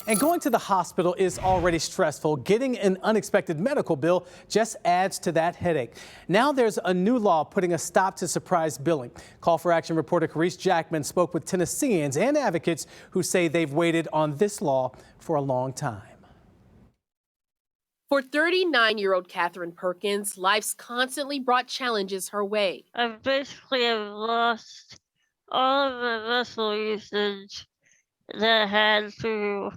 And going to the hospital is already stressful. Getting an unexpected medical bill just adds to that headache. Now there's a new law putting a stop to surprise billing. Call for Action reporter Carice Jackman spoke with Tennesseans and advocates who say they've waited on this law for a long time. For 39-year-old Catherine Perkins, life's constantly brought challenges her way. I basically have lost all of the muscle usage that I had through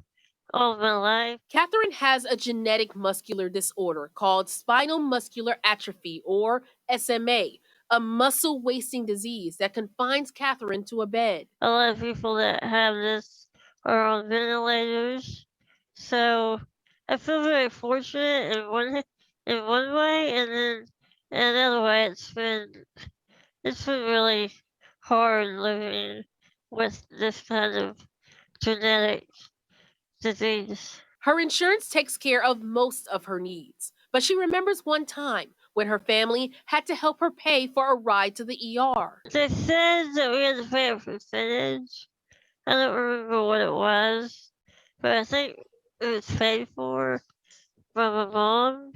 all my life. Catherine has a genetic muscular disorder called spinal muscular atrophy, or SMA, a muscle wasting disease that confines Catherine to a bed. A lot of people that have this are on ventilators, so I feel very fortunate in one way, and then in another way, it's been really hard living with this kind of genetic disease. Her insurance takes care of most of her needs, but she remembers one time when her family had to help her pay for a ride to the ER. They said that we had to pay a percentage. I don't remember what it was, but I think it was paid for by my mom.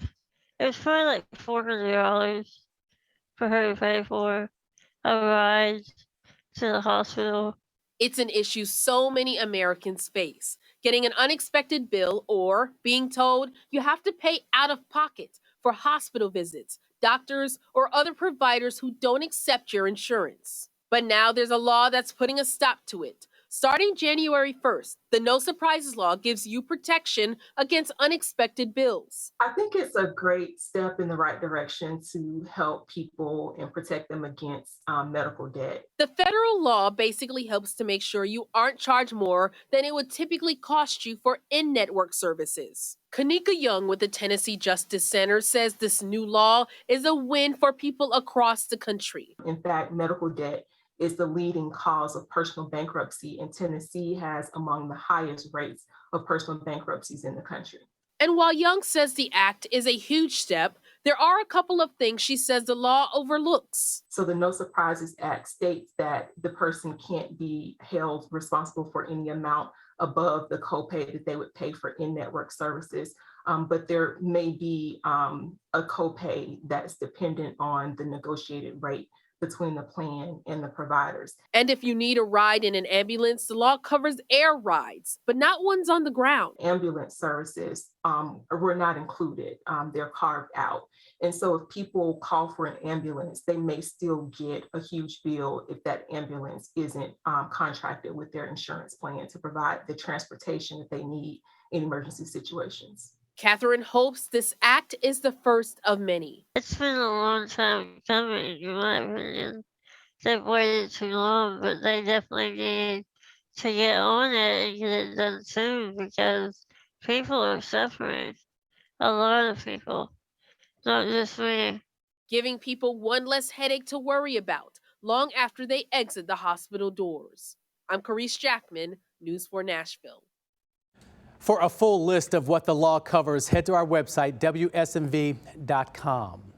It was probably like $400 for her to pay for a ride to the hospital. It's an issue so many Americans face, getting an unexpected bill or being told you have to pay out of pocket for hospital visits, doctors, or other providers who don't accept your insurance. But now there's a law that's putting a stop to it. Starting January 1st, the No Surprises Law gives you protection against unexpected bills. I think it's a great step in the right direction to help people and protect them against medical debt. The federal law basically helps to make sure you aren't charged more than it would typically cost you for in-network services. Kanika Young with the Tennessee Justice Center says this new law is a win for people across the country. In fact, medical debt is the leading cause of personal bankruptcy, and Tennessee has among the highest rates of personal bankruptcies in the country. And while Young says the act is a huge step, there are a couple of things she says the law overlooks. So the No Surprises Act states that the person can't be held responsible for any amount above the copay that they would pay for in-network services. But there may be a copay that's dependent on the negotiated rate between the plan and the providers. And if you need a ride in an ambulance, the law covers air rides, but not ones on the ground. Ambulance services were not included. They're carved out. And so if people call for an ambulance, they may still get a huge bill if that ambulance isn't contracted with their insurance plan to provide the transportation that they need in emergency situations. Catherine hopes this act is the first of many. It's been a long time coming, in my opinion. They've waited too long, but they definitely need to get on it and get it done soon because people are suffering. A lot of people, not just me. Giving people one less headache to worry about long after they exit the hospital doors. I'm Carice Jackman, News 4 Nashville. For a full list of what the law covers, head to our website, WSMV.com.